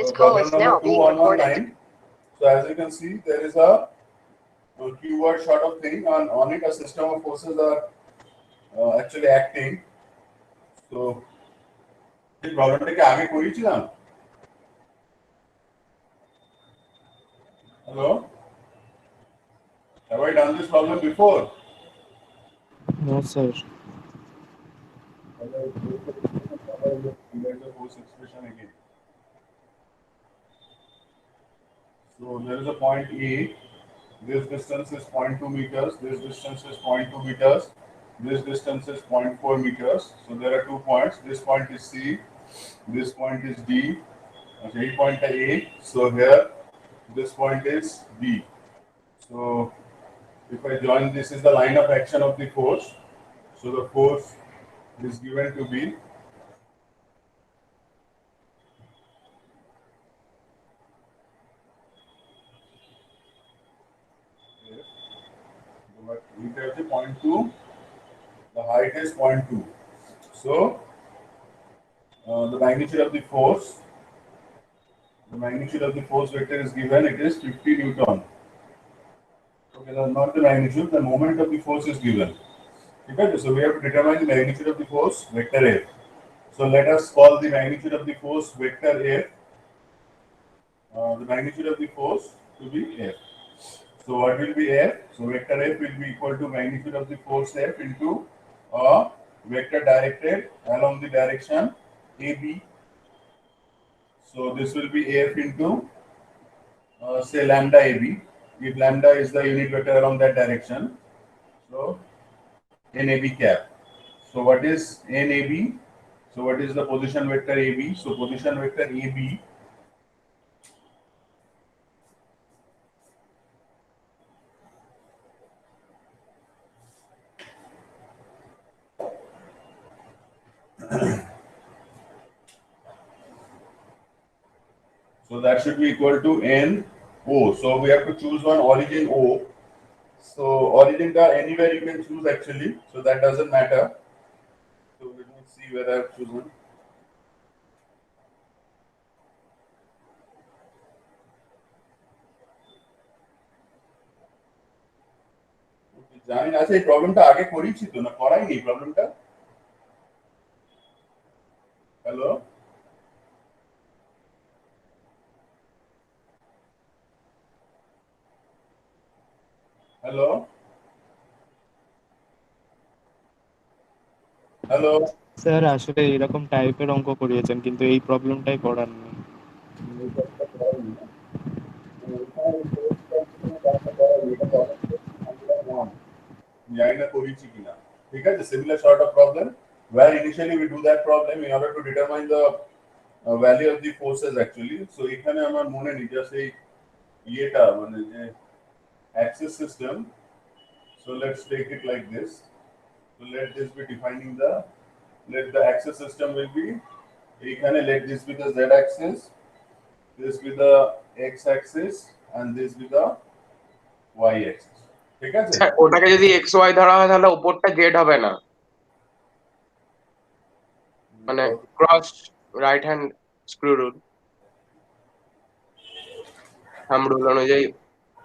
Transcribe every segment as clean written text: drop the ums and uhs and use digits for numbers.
This call is now being recorded. So as you can see, there is a keyword sort of thing. On it, a system of forces are actually acting. So this problem take आगे করেছিলাম. Hello? Have I done this problem before? No, sir. Let the force expression again. So there is a point A. This distance is 0.2 meters. This distance is 0.2 meters. This distance is 0.4 meters. So there are 2 points. This point is C. This point is D. Okay, point A. So here, this point is B. So if I join, this is the line of action of the force. So the force is given to be but 0.2. The height is 0.2. So the magnitude of the force vector is given. It is 50 Newton. Okay, that's not the magnitude. The moment of the force is given. Okay, so we have to determine the magnitude of the force vector F. So let us call the magnitude of the force vector F. The magnitude of the force to be F. So what will be F? So vector F will be equal to magnitude of the force F into a vector directed along the direction AB. So this will be F into say lambda AB. If lambda is the unit vector along that direction, so NAB cap. So what is NAB? So what is the position vector AB? So position vector AB so that should be equal to NO. So we have to choose one origin O. So origin ka anywhere you can choose actually. So that doesn't matter. So let me see where I have chosen. জানি না আচ্ছা এই প্রবলেমটা আগে করেছি তো না করাইনি প্রবলেমটা হ্যালো হ্যালো হ্যালো স্যার আসলে এরকম টাইপের অঙ্ক করিয়েছেন কিন্তু এই প্রবলেমটাই পড়াননি। জানি না করেছি কিনা ঠিক আছে similar sort of problem where initially we do that problem in order to determine the value of the forces actually so এখানে আমার মনে নেই just এই ইয়েটা মানে যে axis system so let's take it like this so let this be defining the let the axis system will be এখানে let this be the z axis this be the x axis and this be the y axis ঠিক আছে ওটাকে যদি x Y ধরা হয় তাহলে উপরটা Z হবে না মানে cross right hand screw rule thumb rule অনুযায়ী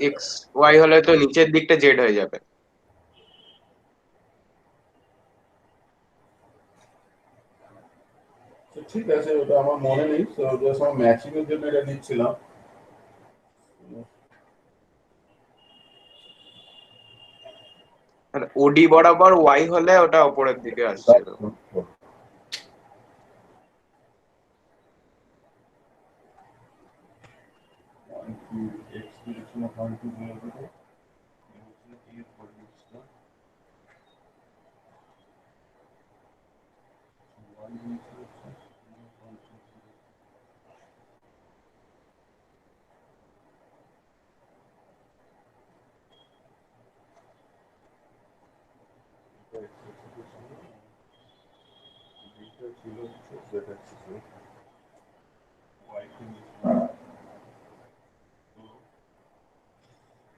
এক্স ওয়াই হলে তো নিচের দিকটা জেড হয়ে যাবে ঠিক আছে ওটা আমার মনে নেই তো জাস্ট আমি ম্যাচিং এর জন্য এটা নিচ্ছিলাম ওডি বরাবর ওয়াই হলে ওটা উপরের দিকে আসছে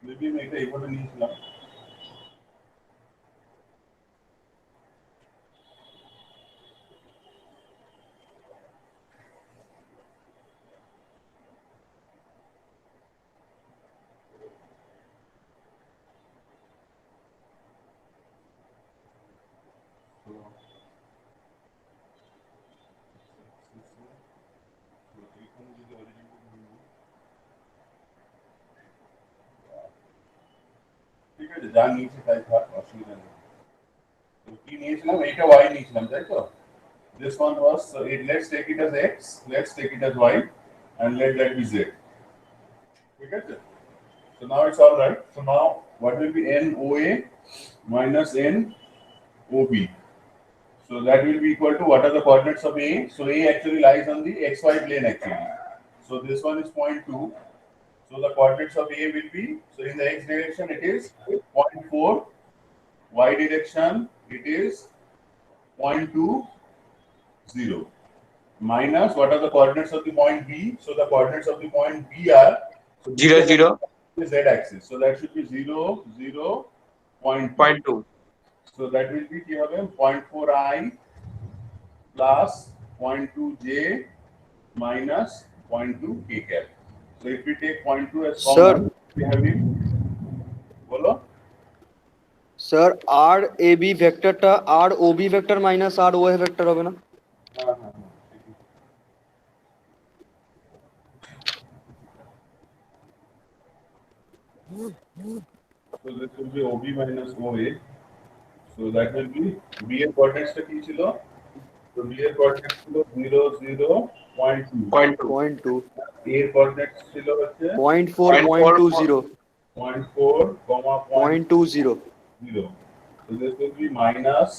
মেবি আমি এটা এইভাবে নিয়েছিলাম আছে, যা নিয়েছি তাই থাক, অসুবিধা নেই। তো কি নিয়েছিলাম, এইটা y নিয়েছিলাম, তাই তো? This one was, so let's take it as x, let's take it as y, and let that be z. ঠিক আছে? So now it's all right. So now what will be n OA minus n OB? So that will be equal to, what are the coordinates of A? So A actually lies on the xy plane actually. So this one is 0.2. So the coordinates of A will be, so in the x direction it is 0.4, y direction it is 0.20, minus, what are the coordinates of the point B? So the coordinates of the point B are 0 0 z axis. So that should be 0 0 0.2. 0.2 So that will be 0.4i plus 0.2j minus 0.2 k cap. So if we take 0.2 as Sir. common, we have it. Bolo? Sir R A B ভেক্টরটা R O B vector minus R O A vector হবে না? हाँ हाँ हाँ. So this will be OB minus OA. So that will be B এর coordinates টা কি ছিল? So B এর coordinates ছিল 0 0 0.2. 0.2 0.2 A এর coordinates ছিল হচ্ছে 0.4 0.20 0.4, 0.20 0. So this will be minus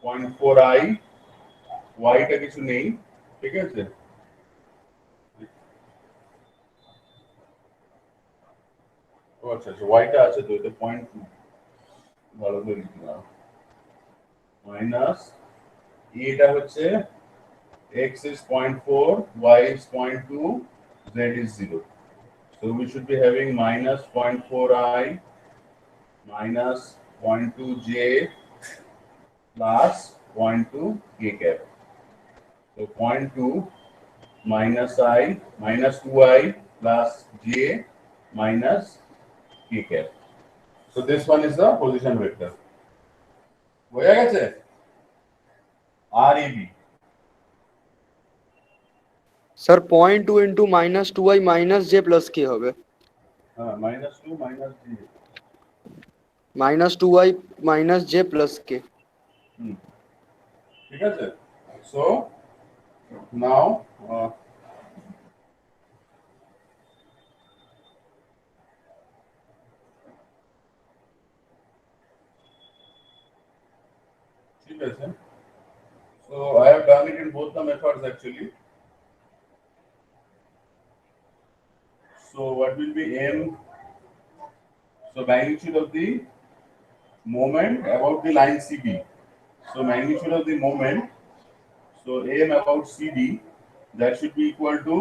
0.4i, y টা কিছু নেই, ঠিক আছে? ও আচ্ছা আচ্ছা, y টা আছে তো, এটা 0.2, ভালো করে লিখলাম, মাইনাস a টা হচ্ছে x is 0.4, y is 0.2, z is 0. So we should be having minus 0.4i minus 0.2j plus 0.2 k cap. So 0.2 minus I minus 2i plus j minus k cap. So this one is the position vector. হয়ে গেছে? REB. Sir 0.2 into minus 2i minus j plus k হবে, হ্যাঁ, minus 2 minus j. Minus 2i minus j plus k. ঠিক আছে? So now ঠিক আছে? So I have done it in both the methods actually. So what will be m? So magnitude of the moment about the line CB. So magnitude of the moment. So m about CD, that should be equal to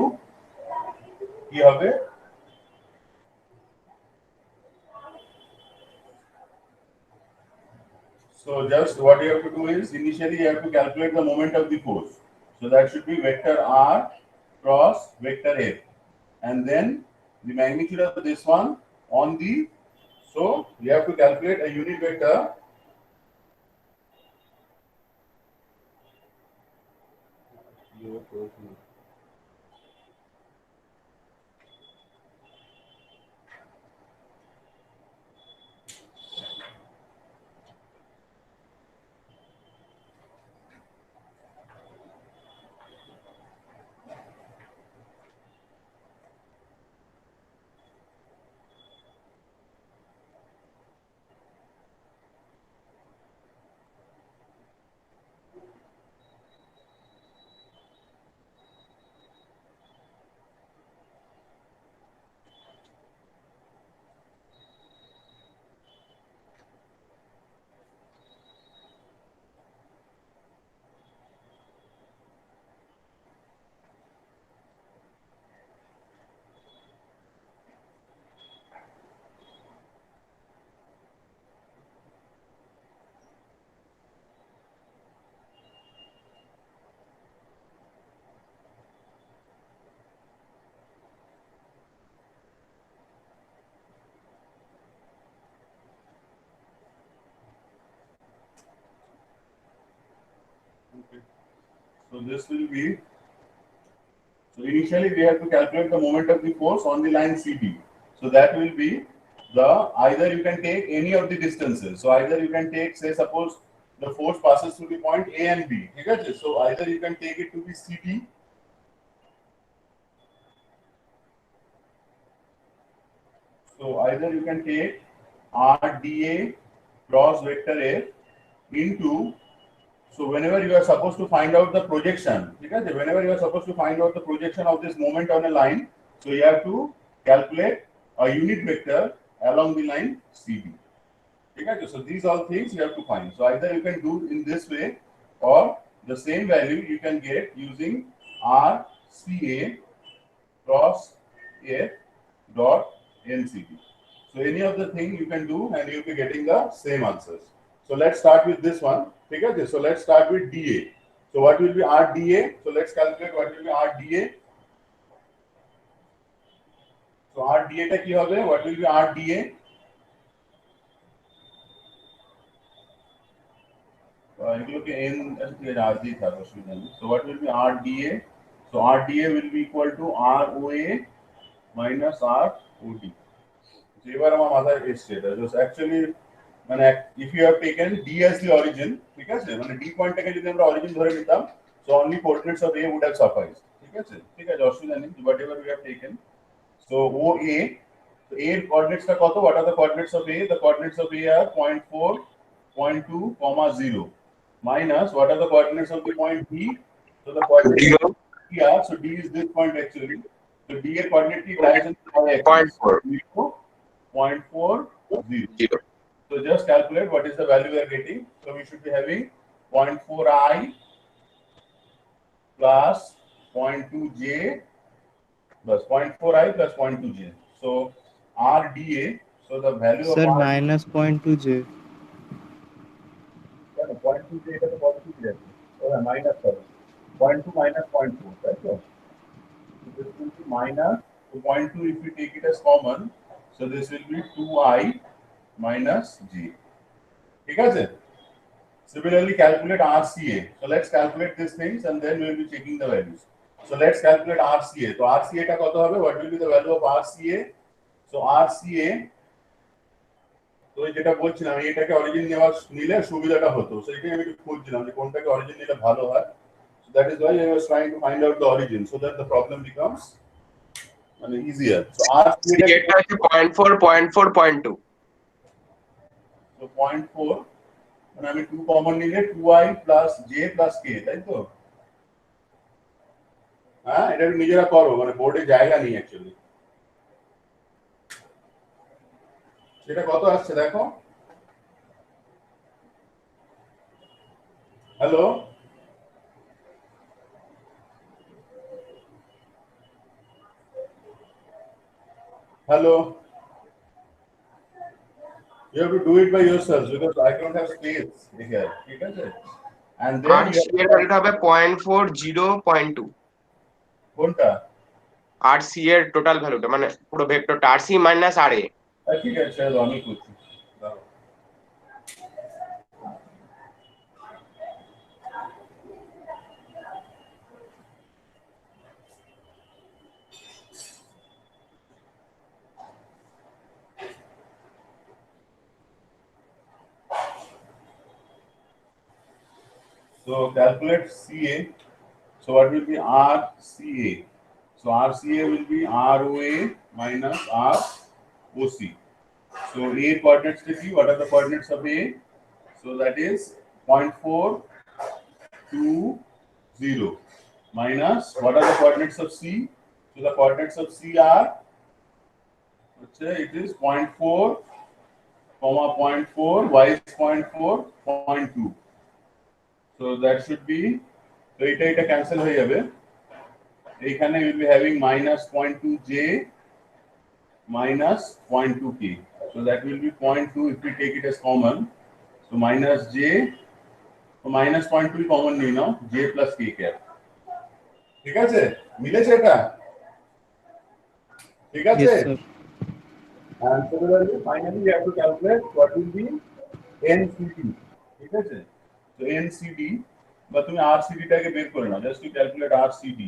কি হবে? So just what you have to do is, initially you have to calculate the moment of the force. So that should be vector R cross vector F, and then the magnitude of this one on the. So you have to calculate a unit vector. Okay. So this will be. So initially we have to calculate the moment of the force on the line CB. So that will be the either you can take any of the distances. So either you can take, say, suppose the force passes through the point A and B. Okay? So either you can take it to be CD. So either you can take RDA cross vector A into, so whenever you are supposed to find out the projection, because whenever you are supposed to find out the projection of this moment on a line, so you have to calculate a unit vector along the line CD. Okay? So these all things you have to find. So either you can do in this way, or the same value you can get using RCA cross A dot NCD. So any of the thing you can do and you'll be getting the same answers. So let's start with this one. Okay? So let's start with DA. So what will be RDA? So let's calculate what will be RDA. So RDA ta ki hobe? What will be RDA? So what will be RDA? So RDA will be equal to ROA minus ROD. So এবার আমার মাথায় এসছে এটা just actually মানে if you have taken D as the origin, ঠিক আছে, মানে D পয়েন্টটাকে যদি আমরা অরিজিন ধরে নিতাম, so only coordinates of A would have sufficed. ঠিক আছে, অসুবিধা নেই, whatever we have taken. So OA, so A coordinates টা কত? What are the coordinates of A? The coordinates of A are 0.4, 0.2, 0 minus what are the coordinates of the point B? So the coordinates 0. of D are, so D is this point actually. So D a coordinate lies in y axis. 0.4. 0.40. So just calculate what is the value we are getting. So we should be having 0.4i plus 0.2j plus 0.4i plus 0.2j. So RDA, so the value Sir, of minus 0.2j. 0.2j is the positive j. So minus 0.2 minus 0.4, right? So this will be minus, so 0.2 if we take it as common, so this will be 2i minus j. Okay? Similarly, calculate RCA. So let's calculate these things and then we will be checking the values. So let's calculate RCA. So RCA ta koto hobe? What will be the value of RCA? So RCA, তো যেটা বলছিলাম আমি এটাকে origin নিলে সুবিধাটা হতো, so এটাই আমি একটু খুঁজছিলাম যে কোনটাকে অরিজিন নিলে ভালো হয়. So that is why I was trying to find out the origin so that the problem becomes easier. So RCA এটা হচ্ছে 0.4, 0.4, 0.2. So 0.4, মানে আমি 2 কমন নিলে 2i plus j plus k, তাই তো? হ্যাঁ, এটা নিজেরা করো, মানে বোর্ডে জায়গা নেই অ্যাকচুয়ালি। সেটা কত আসছে দেখো। Hello, hello, you have to do it by yourselves because I don't have space here, ঠিক আছে? And then আর সি এর ভ্যালুটা হবে 0.40.2. কোনটা? আর সি এর টোটাল ভ্যালুটা মানে পুরো ভেক্টরটা আর সি মাইনাস আর এ। ঠিক আছে, চলো আমি করছি। So calculate CA. So what will be RCA? So RCA will be ROA minus ROC. So A coordinates to T. What are the coordinates of A? So that is 0.420 minus what are the coordinates of C? So the coordinates of C are, let's say it is 0.4, 0.4, y is 0.4, 0.2. So that should be, so এটা cancel হয়ে যাবে, এইখানে we will be having minus 0.2j minus 0.2k. So that will be 0.2 if we take it as common. So minus j, so minus 0.2 common নিই নাও, j plus k cap. ঠিক আছে, মিলেছে এটা? ঠিক আছে? Yes, sir. And similarly, finally we have to calculate what will be NCD. ঠিক আছে? So NCD, বা তুমি RCD টাকে বের করে নাও, just to calculate RCD.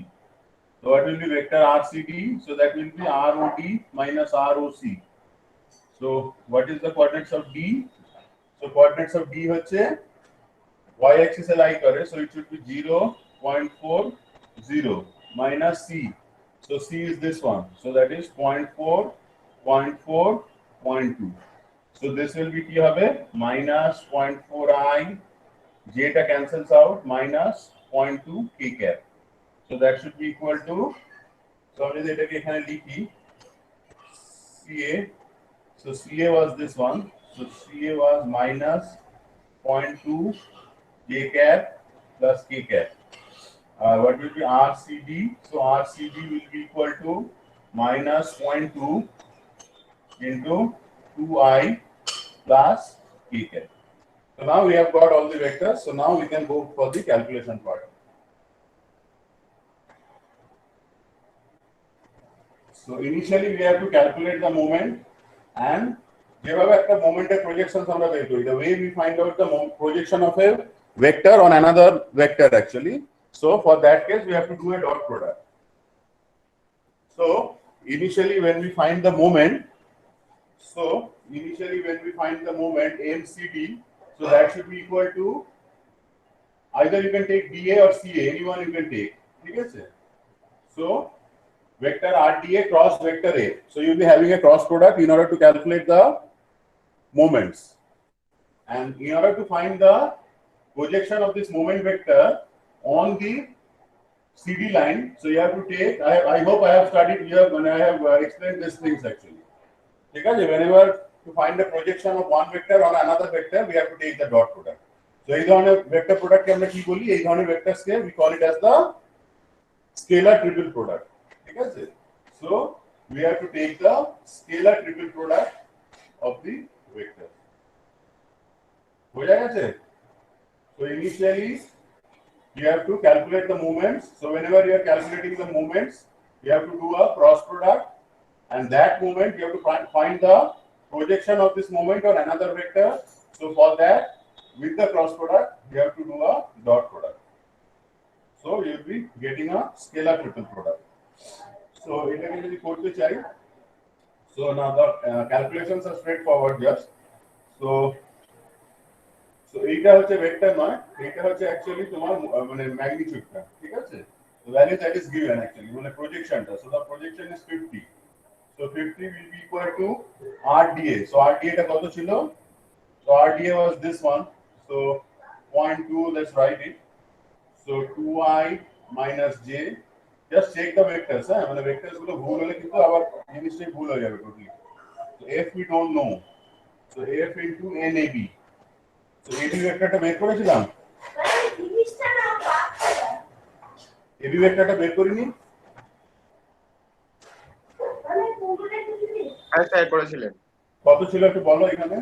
So what will be vector RCD? So that will be ROD minus ROC. So what is the coordinates of D? So coordinates of D হচ্ছে y axis এ lie করে, so it should be 0.40 minus C. So C is this one, so that is 0.4, 0.4, 0.2. So this will be কি হবে minus 0.4 I, J টা cancels out, minus 0.2 K cap. So that should be equal to, so আমি যদি এটাকে এখানে লিখি CA, so CA was this one, so CA was minus 0.2 J cap plus K cap. What will be RCD? So RCD will be equal to minus 0.2 into 2I plus K cap. So now we have got all the vectors. So now we can go for the calculation part. So initially we have to calculate the moment, and যেভাবে একটা মোমেন্টের projections আমরা বের করি, the way we find out the projection of a vector on another vector actually. So for that case we have to do a dot product. So initially when we find the moment, MCD, so that should be equal to, either you can take DA or CA, anyone you can take. ठीक है? So vector RDA cross vector A. So you'll be having a cross product in order to calculate the moments. And in order to find the projection of this moment vector on the CD line, so you have to take, I hope I have studied here when I have explained these things actually. Because whenever to find the projection of one vector on another vector, we have to take the dot product. So এই ধরনের vector product কে আমরা কি বলি? এই ধরনের vectors K we call it as the scalar triple product. ঠিক আছে? So we have to take the scalar triple product of the vector. বোঝা গেছে? So initially you have to calculate the moments. So whenever you are calculating the moments, you have to do a cross product, and that moment you have to find the projection of this moment on another vector. So for that, with the cross product, you have to do a dot product. So you will be getting a scalar triple product. So এটাকে যদি করতে চাই, so now the calculations are straightforward just. So এইটা হচ্ছে vector নয়, এটা হচ্ছে actually তোমার মানে ম্যাগনিটিউডটা, ঠিক আছে? The value that is given actually, মানে প্রজেকশনটা, so the projection is 50. So 50 will be equal to RDA. So RDA টা কত ছিল? So RDA was this one. So 0.2, let's write it. So 2I minus J. Just check the vectors, হ্যাঁ? মানে vectors গুলো ভুল হলে কিন্তু আবার জিনিসটাই ভুল হয়ে যাবে totally. So F we don't know. So F into NAB. So AB ভেক্টরটা বের করেছিলাম। AB ভেক্টরটা বের করিনি? হ্যাঁ স্যার করেছিলেন। কত ছিল একটু বলো এখানে?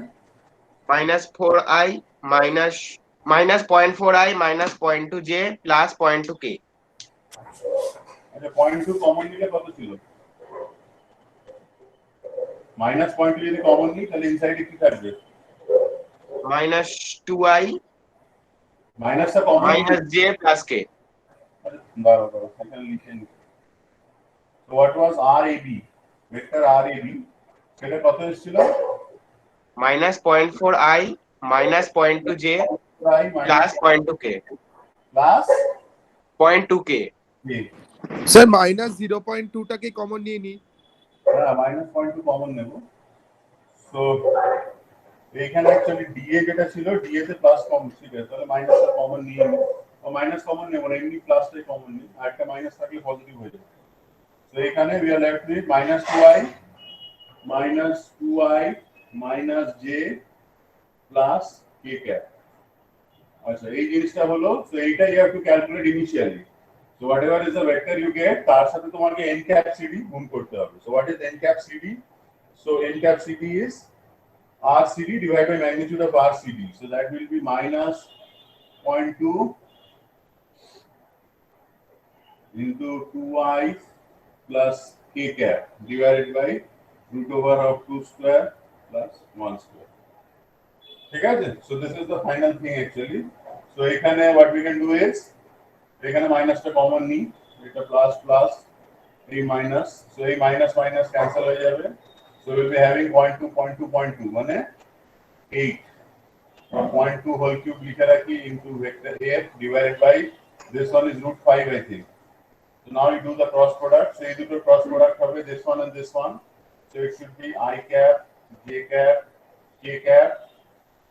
-4I -0.4I -0.2J plus 0.2K। আচ্ছা 0.2 কমন নিলে কত ছিল? -0.2 যদি কমন নিই তাহলে ইনসাইডে কি থাকবে? -2I মাইনাসটা কমন -J plus K। দাঁড়াও এখানে লিখে নি। So what was RAB? Vector RAB সেটা কত এসেছিল? -0.4I -0.2J plus 0.2K plus 0.2K। Sir -0.2 টাকে কমন নিয়ে নি। হ্যাঁ -0.2 কমন নেব। সো এখানে অ্যাকচুয়ালি DA যেটা ছিল DA তে প্লাস কমন ছিল, তাহলে মাইনাসটা কমন নিয়ে নিই। তো মাইনাস কমন নেব না, এমনি প্লাসটাই কমন নিই, আর একটা মাইনাস থাকলে পজিটিভ হয়ে যাবে। তো এখানে we are left with -2I minus J plus K cap. আচ্ছা এই জিনিসটা হলো, so এইটা you have to calculate initially. So whatever is the vector you get, তার সাথে তোমাকে n cap CD গুণ করতে হবে। So what is n cap CD? So n cap CD is RCD divided by magnitude of RCD. So that will be -0.2 into 2I plus K cap divided by √2 square plus 1 square. ঠিক আছে? So this is the final thing actually. So এখানে what we can do is, এখানে মাইনাসটা common নিই, এটা plus plus এই minus, so এই minus minus cancel হয়ে যাবে। So we'll be having 0.2, 0.2, 0.2, মানে 8. 0.2 whole cube লিখে রাখি into vector f divided by this one is root 5, I think. So now you do the cross product. So you do the cross product হবে this one and this one. So it should be I cap, j cap, k cap,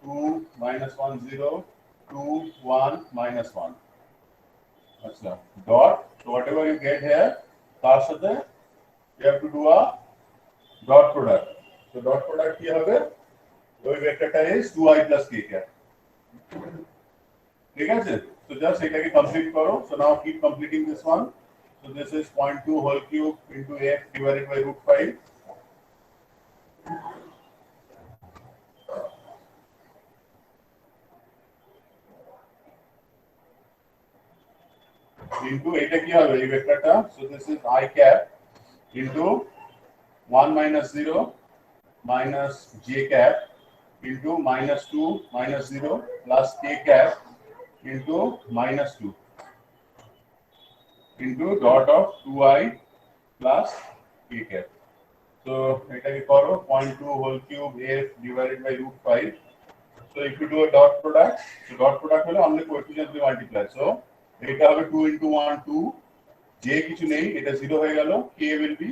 2 minus 1 0, 2 1 minus 1. Achha. Dot. So whatever you get here, তার সাথে you have to do a dot product. So dot product কি হবে? ওই ভেক্টরটা is 2i plus k cap. ঠিক আছে? So just এটাকে complete করো. So now keep completing this one. So this is 0.2 whole cube into f divided by root 5. Into এটা কি হবে এই ভেক্টরটা? So this is I cap into 1 minus 0 minus j cap into minus 2 minus 0 plus k cap into minus 2 into dot of 2i plus k cap. So এটাকে করো 0.2 whole cube f divided by root 5. So if you do a dot product, so dot product হলে only coefficient will multiply. So এটা হবে 2 into 1 2, j কিছু নেই, এটা 0 হয়ে গেল, k will be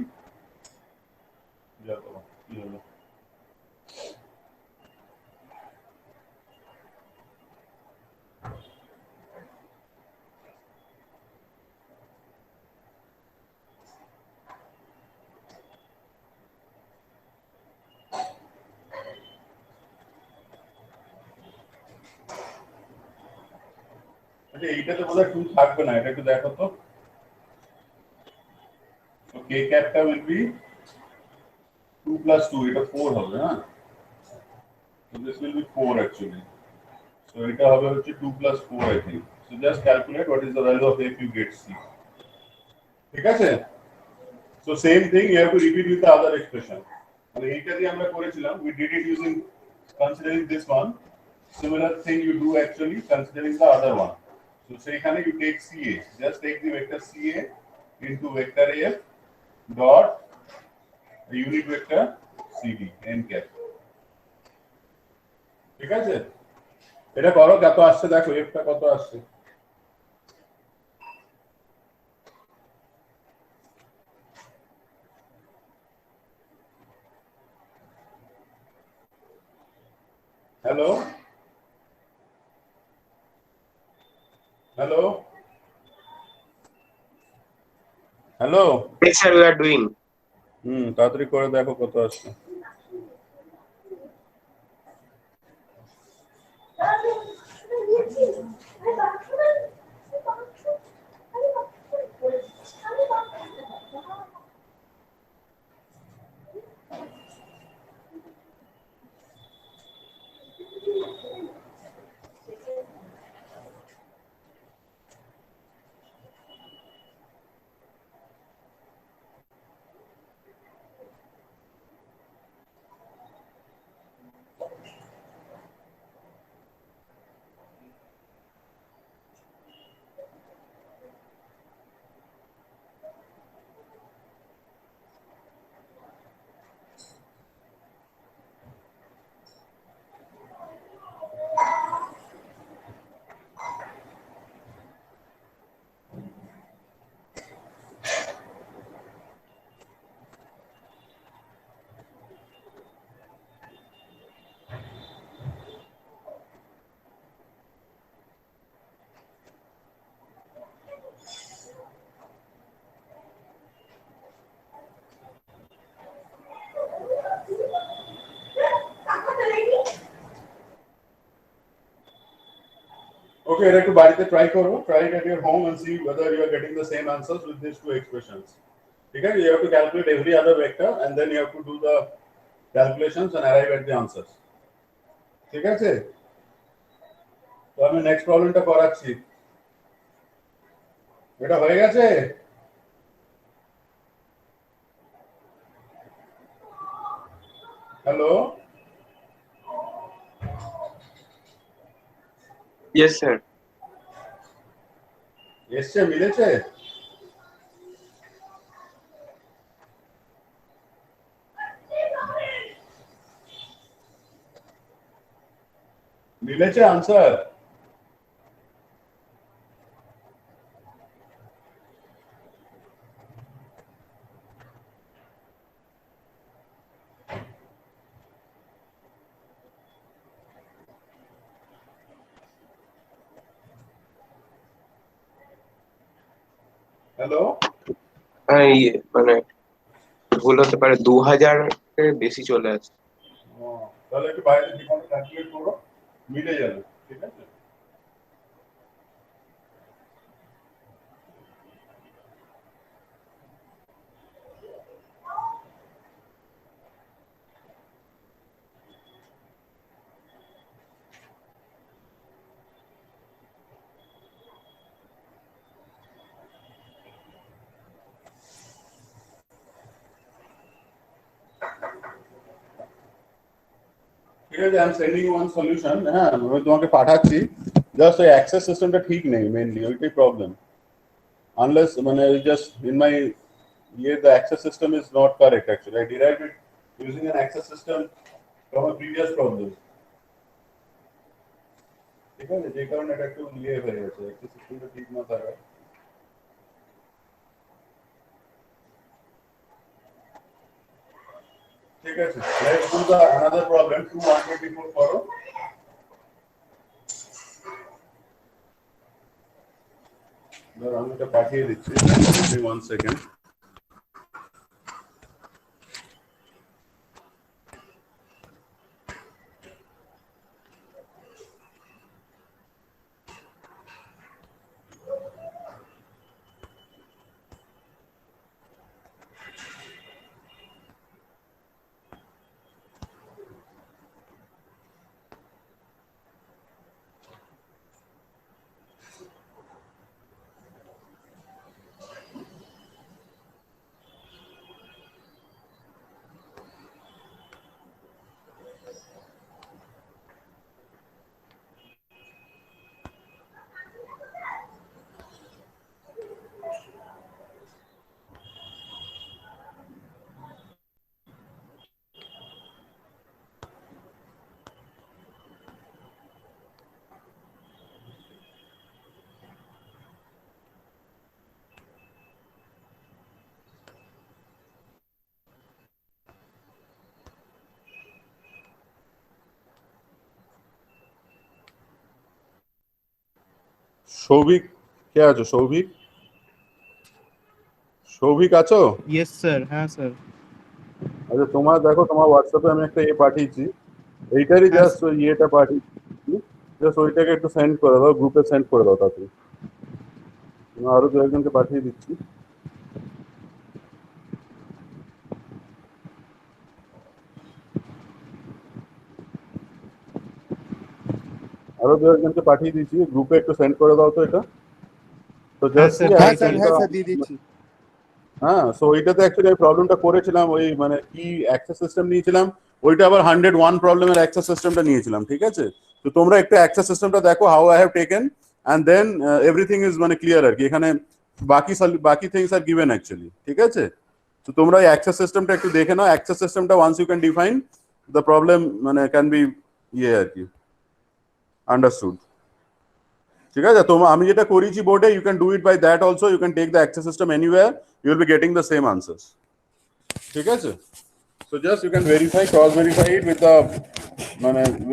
এইটাতে বোধহয় 2 থাকবে না, এটা একটু দেখো তো। So k capটা will be 2 plus 2, এটা 4 হবে, হ্যাঁ? So this will be 4 actually. So এটা হবে হচ্ছে 2 plus 4, I think. So just calculate what is the value of f you get c. ঠিক আছে? So same thing you have to repeat with the other expression. মানে এইটা দিয়ে আমরা করেছিলাম, we did it using considering this one. Similar thing you do actually considering the other one. So সেইখানে you take CA, just take the vector CA into vector F dot the unit vector CD n cap. ঠিক আছে? এটা করো, কত আসছে দেখো, f টা কত আসছে। Hello hello hello, Yes, sir, we are doing. তাড়াতাড়ি করে দেখো কত আসছে। Okay, এটা একটু বাড়িতে ট্রাই করো, try it at your home and see whether you are getting the same answers with these two expressions. ঠিক আছে? You have to calculate every other vector and then you have to do the calculations and arrive at the answers. ঠিক আছে? তো আমি next প্রবলেমটা করাচ্ছি। এটা হয়ে গেছে? Hello, Yes, sir. এসছে, মিলেছে? মিলেছে আনসার? হ্যালো? হ্যাঁ মানে ভুল হতে পারে, 2000 এর বেশি চলে আসছে। তাহলে একটু বাইরে জীবনে ক্যালকুলেট করো, মিলে যাবে, ঠিক আছে? ঠিক আছে, আমি সেন্ডিং ওয়ান সলিউশন। হ্যাঁ, আমি তোমাকে পাঠাচ্ছি। জাস্ট ওই অ্যাক্সেস সিস্টেমটা ঠিক নেই, মেইনলি ওইটাই প্রবলেম। আনলেস মানে just in my the access system is not correct actually. I derived it using an access system from a previous problem. ঠিক আছে, যে কারণে এটা একটু হয়ে গেছে, access systemটা ঠিক না থাকা। ঠিক আছে, let's do the another problem 2124 করো। আমি এটা পাঠিয়ে দিচ্ছি, 1 সেকেন্ড। সৌভিক, কে আছো? সৌভিক, সৌভিক আছো? ইয়েস স্যার, হ্যাঁ স্যার। আচ্ছা, তোমার দেখো, তোমার হোয়াটসঅ্যাপে আমি একটা পাঠিয়েছি, এইটারই হ্যাঁ জাস্ট ওই পাঠিয়েছি, জাস্ট ওইটাকে একটু সেন্ড করে দাও, গ্রুপে সেন্ড করে দাও তাড়াতাড়ি। আমি আরো দু একজনকে পাঠিয়ে দিচ্ছি। আরো দু একজনকে পাঠিয়ে দিচ্ছি, গ্রুপে একটু সেন্ড করে দাও তো এটা। তো হ্যাঁ জাস্ট স্যার, হ্যাঁ তাই স্যার, করি। হ্যাঁ স্যার, দিয়ে দিচ্ছি। হ্যাঁ, সো ওইটাতে অ্যাকচুয়ালি প্রবলেমটা করেছিলাম, ওই মানে কি অ্যাক্সেস সিস্টেম নিয়েছিলাম, ওইটা আবার 101 প্রবলেমের অ্যাক্সেস সিস্টেমটা নিয়েছিলাম, ঠিক আছে? তো তোমরা একটু অ্যাক্সেস সিস্টেমটা দেখো, how I have taken, and then everything is মানে ক্লিয়ার আর কি। এখানে বাকি থিংস আর গিভেন অ্যাকচুয়ালি, ঠিক আছে? তো তোমরা এই অ্যাক্সেস সিস্টেমটা একটু দেখে নাও। অ্যাক্সেস সিস্টেমটা once you can define, the problem মানে ক্যান বি আর কি আন্ডারস্টুড। ঠিক আছে, তো আমি যেটা করেছি বোর্ডে, you can do it by that also. You can take the access system anywhere, you will be getting the same answers. ঠিক আছে, so just you can cross verify it with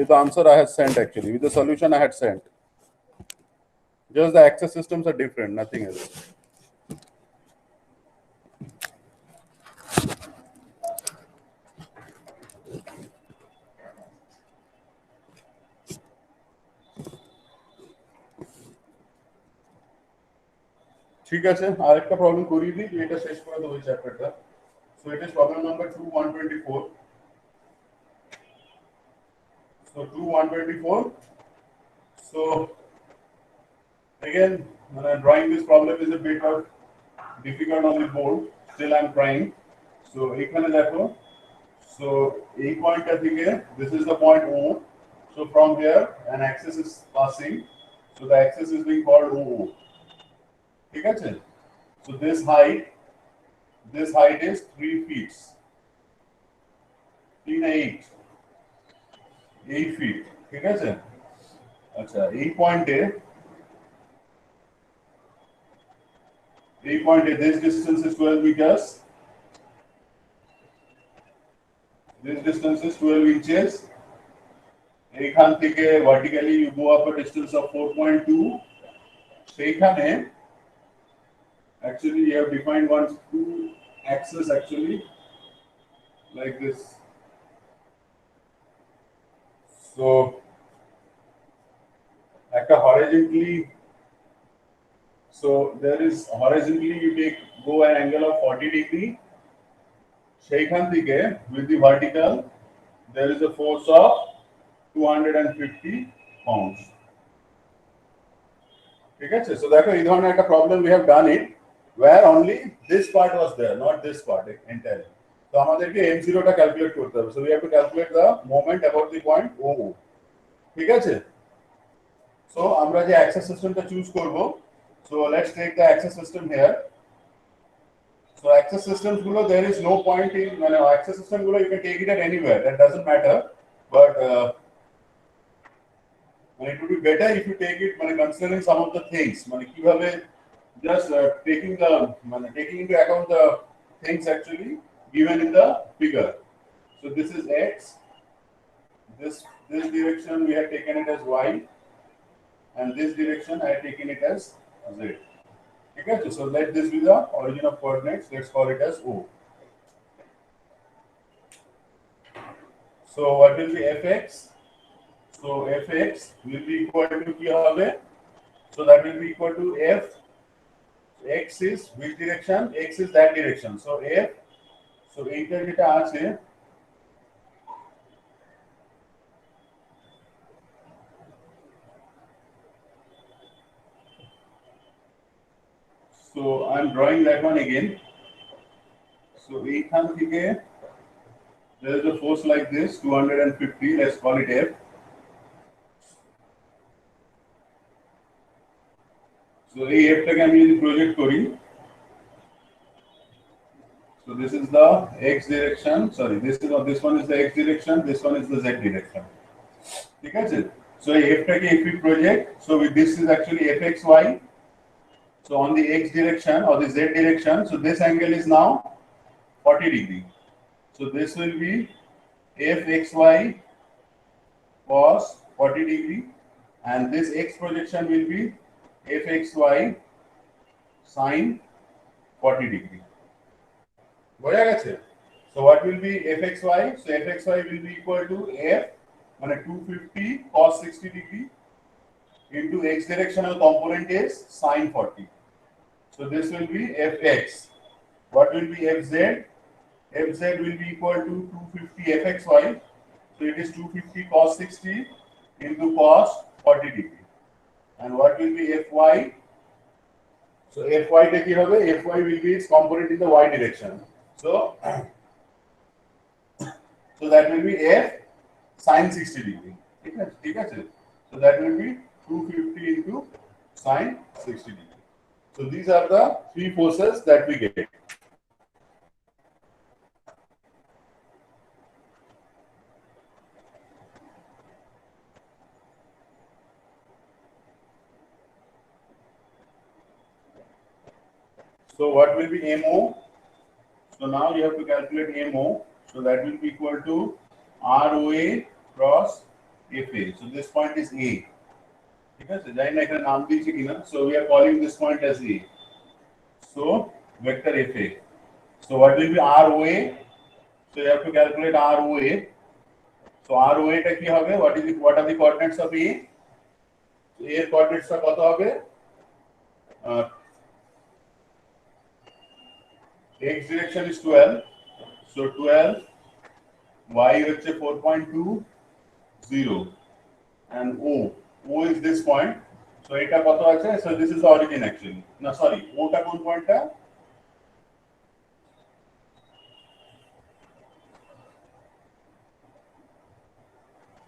the answer I had sent actually, with the solution I had sent. Just the access systems are different, nothing else. ঠিক আছে, আরেকটা problem করিয়ে দিই, এটা শেষ করে দেবো এই চ্যাপ্টারটা। So it is problem number 2124. So 2124. So again, drawing this problem is a bit of difficult on the board. Still I'm trying. So এখানে দেখো, so এই পয়েন্টটা থেকে, this is the point O. So from here an axis is passing. So the axis is being called OO. ঠিক আছে? So this height is 3 feet. 3 না 8 feet. ঠিক আছে? আচ্ছা এই পয়েন্টে this distance is 12 meters, this distance is 12 inches. এইখান থেকে vertically you go up a distance of 4.2. সেইখানে actually you have defined two axes actually like this. So একটা horizontally, so there is horizontally you go an angle of 40 degree. সেইখান থেকে with the vertical there is a force of 250 pounds. ঠিক আছে, so দেখো এই ধরনের একটা problem we have done it where only this part was there, not this part entirely. তো আমাদেরকে m0 টা ক্যালকুলেট করতে হবে, so we have to calculate the moment about the point o. ঠিক আছে, so আমরা যে axis systemটা চুজ করব, so let's take the axis system here. So axis systems gulo there is no point in, মানে axis system gulo you can take it at anywhere, that doesn't matter, but it would be better if you take it considering some of the things, কিভাবে just taking into account the things actually given in the figure. So this is x, this direction we have taken it as y, and this direction I have taken it as z. Okay, so let this be the origin of coordinates, let's call it as o. So what will be fx? So fx will be equal to কি হবে? So that will be equal to f. X is which direction? X is that direction. So f, so এইটা যেটা আছে, so I'm drawing that one again. So এইখান থেকে there is a force like this 250, let's call it f. So এই f টাকে আমি যদি project করি, so this is the x direction, sorry this one is the x direction, this one is the z direction. ঠিক আছে, so এই f টাকে if we project, so with this is actually fxy. So on the x direction or the z direction, so this angle is now 40 degree. So this will be fxy cos 40 degree, and this x projection will be fxy sin 40 degree. বোঝা গেছে? So what will be fxy? So fxy will be equal to f 250 cos 60 degree into x directional component is sin 40. So this will be fx. What will be fz? Fz will be equal to 250 fxy. So it is 250 cos 60 into cos 40 degree. And what will be fy? So fy টা কি হবে? Fy will be its component in the y direction. So that will be f sin 60 degree. ঠিক আছে? So that will be 250 into sin 60 degree. So these are the three forces that we get. So what will be MO? So now you have to calculate MO. So that will be equal to ROA cross FA. So this point is A. Okay, so we are calling this point as A. So vector FA. So what will be ROA? So you have to calculate ROA. So ROA টা কি হবে? What are the coordinates of A? So A এর coordinates টা কত হবে? X direction is 12. So 12, y হচ্ছে 4.20, and O is this point. So এটা কত আছে? So this is the origin actually. No, sorry, O টা কোন পয়েন্টটা?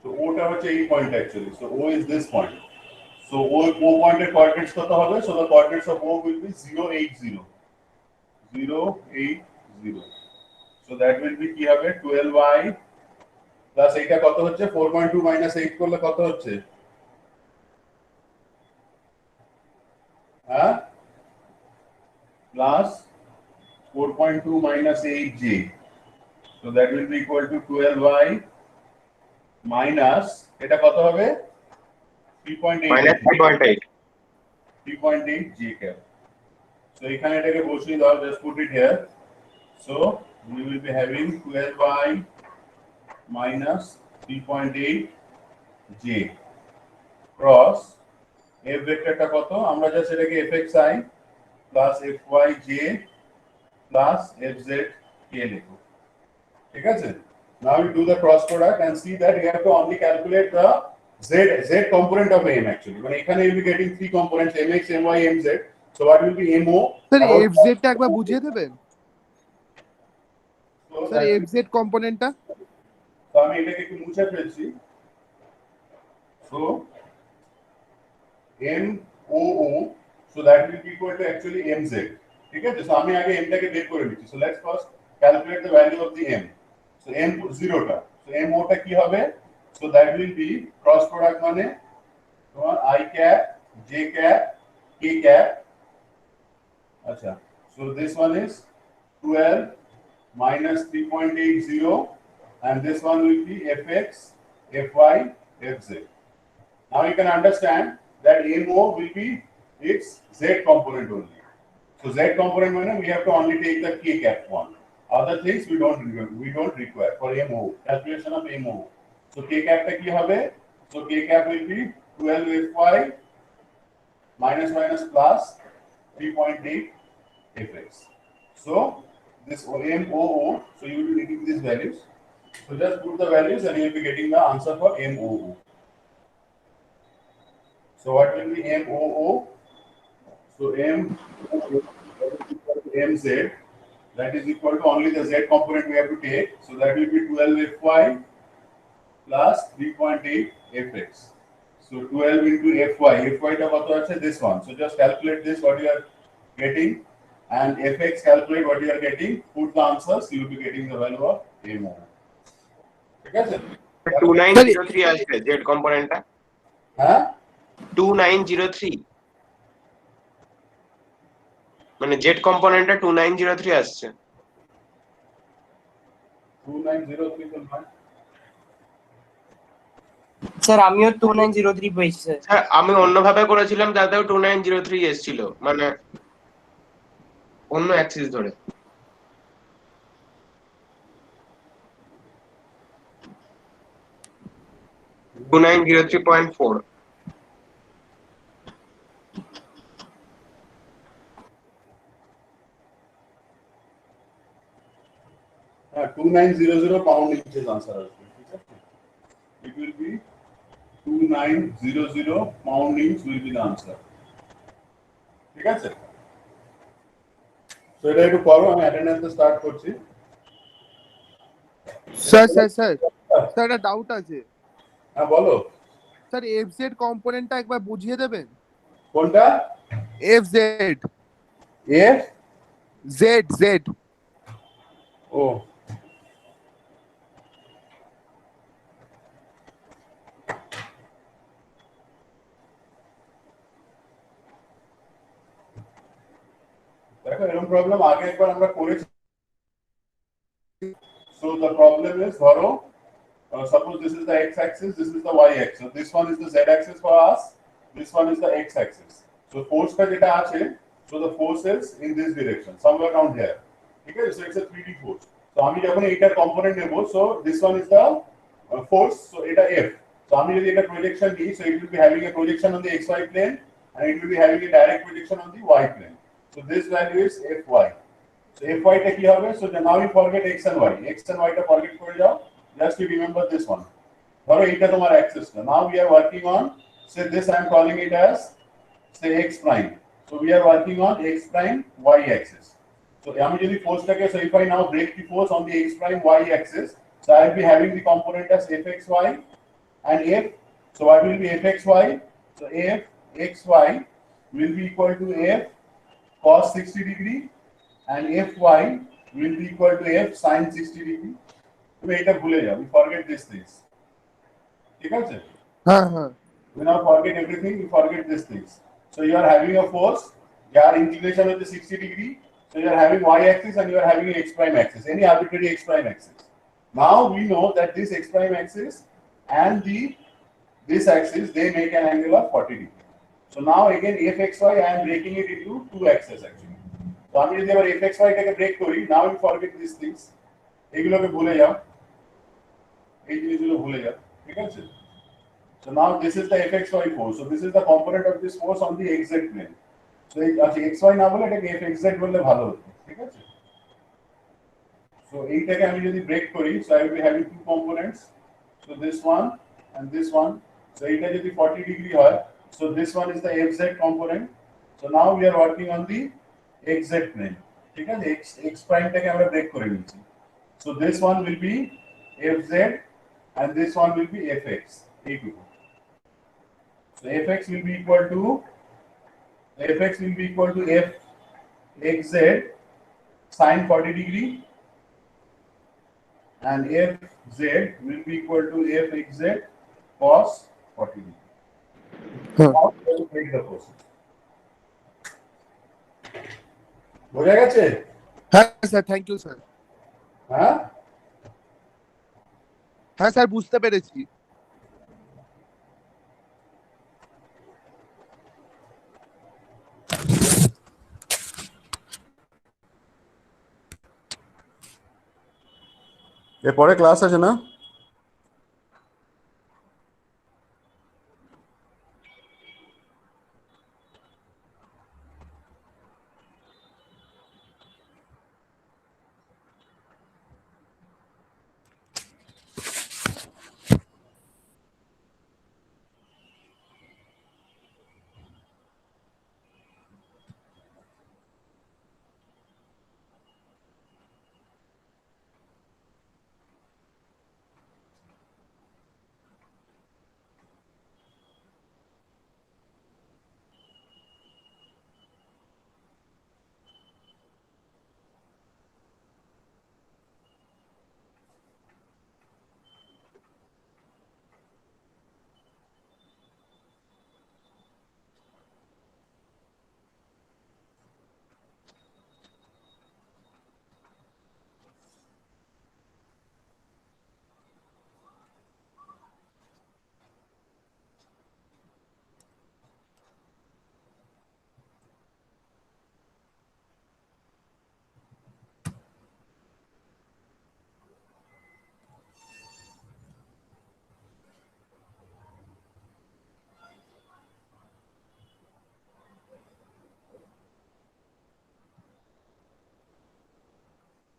So O টা হচ্ছে এই point actually. So O is this point. So O পয়েন্টের coordinates কত হবে? So the coordinates of O will be 0, 8, 0. 0, 8, 0. So that will be কি হবে? 12y plus এইটা কত হচ্ছে? 4.2 minus 8 করলে কত হচ্ছে? plus 4.2 minus 8j. So that will be equal to 12y minus এটা কত হবে 3.8 মাইনাস 3.8। 3.8 j cap. So এখানে এটাকে বসিয়ে দাও, just put it here. So we will be having 12y minus 3.8 j cross f ভেক্টরটা কত, আমরা জাস্ট এটাকে fxi plus fyj plus fz k লিখব, ঠিক আছে? Now we do the cross product and see that you have to only calculate the z component of m actually. When এখানে you will be getting three components mx, my, mz. So what will be mo? Sir about- FZ টা একবার বুঝিয়ে দেবেন So sir that- FZ কম্পোনেন্টটা তো আমি এটাকে একটু মুছে ফেলছি। So MOO, so that will be equal to actually MZ. ঠিক আছে? So আমি আগে m টাকে বের করে নিচ্ছি। So let's first calculate the value of the m. So m 0 টা। So MO টা কি হবে? So that will be cross product মানে তোমার I cap, J cap, K cap. আচ্ছা। So this one is 12 minus 3.80 and this one will be fx, fy, fz. Now you can understand that MO will be its z component only. So z component means we have to only take the k cap one. Other things we don't require for MO calculation of MO. So k cap ta ki hobe? So k cap will be 12 fy minus minus plus 3.8 fx. So this MOO. So you will be getting these values. So just put the values and you will be getting the answer for MOO. So what will be MOO? So MZ, that is equal to only the Z component we have to take. So that will be 12 fy plus 3.8 fx. So 12 into fy. Fy ta koto ache this one. So just calculate this what you are getting and fx calculate what you are getting. Put the answers. You will be getting the value of MOO. ঠিক আছে? 2903 আসছে Z কম্পোনেন্টটা, হ্যাঁ 2903 মানে Z কম্পোনেন্টটা 2903 আসছে। 2903 তো নয়। Sir আমিও 2903 পেয়েছি স্যার। হ্যাঁ আমি অন্যভাবে করেছিলাম তাতেও 2903 এসেছিল, মানে অন্য অ্যাক্সিস ধরে। টু 2903.4। হ্যাঁ 2900 pound inches answer আসবে, ঠিক আছে? It will be 2900 pound inch will be the answer. ঠিক আছে? So এটা একটু করো, আমি অ্যাটেন্ডেন্স স্টার্ট করছি। স্যার স্যার একটা ডাউট আছে হ্যাঁ বলো স্যার এফজেড কম্পোনেন্টটা একবার বুঝিয়ে দেবেন কোনটা? এফজেড এফ জেড জেড ও দেখো এরকম প্রবলেম আগে একবার আমরা করেছি। So the problem is ধরো suppose this is the x-axis, this is the y-axis. So this one is the z-axis for us, this one is the x-axis. So force টা যেটা আছে, so the force is in this direction, somewhere around here. ঠিক আছে? So it's a 3D force. So আমি যখন এইটার component নেব, so this one is the force, so এটা F. So আমি যদি এটা প্রজেকশন নিই, so it will be having a projection on the xy plane and it will be having a direct projection on the y plane. So this value is Fy. So Fy টা কি হবে? So now you forget x and y. X and y টা forget করে যাও. Just you remember this one. ধরো এইটা তোমার Axis না। Now we are working on, say this I am calling it as say x prime. So we are working on x prime y axis. So আমি যদি ফোর্সটাকে, so if I now break the force on the x prime y axis, so I will be having the component as fxy and f. So what will be fxy? So f xy will be equal to f cos 60 degree and fy will be equal to f sin 60 degree. তুমি এটা ভুলে যাও, we forget these things. ঠিক আছে? হ্যাঁ হ্যাঁ We now forget everything, we forget these things. So you are having a force, যার inclination হচ্ছে 60 degree, so you are having y axis and you are having x prime axis, any arbitrary x prime axis. Now we know that this x prime axis and this axis, they make an angle of 40 degree. So now again fxy, I am breaking it into two axes actually. So আমি যদি আবার fxy টাকে break করি, now you forget these things, এগুলোকে ভুলে যাও, এই জিনিসগুলো ভুলে যাও, ঠিক আছে? So now this is the fxy force. So this is the component of this force on the xz plane. So আচ্ছা xy না বলে এটাকে fxz বললে ভালো হতো, ঠিক আছে? So এইটাকে আমি যদি ব্রেক করি, so I will be having two components. So this one and this one. So এইটা যদি 40 degree হয়, so this one is the fz component. So now we are working on the xz plane. ঠিক আছে? x prime টাকে আমরা break করে নিচ্ছি. So this one will be fz and this one will be fx. এইটুকু. So fx will be equal to f xz sin 40 degree and fz will be equal to f xz cos 40 degree. Now we will make the process. বোঝা গেছে? হ্যাঁ sir, thank you sir. হ্যাঁ, হ্যাঁ sir, বুঝতে পেরেছি। এরপরে class আছে না?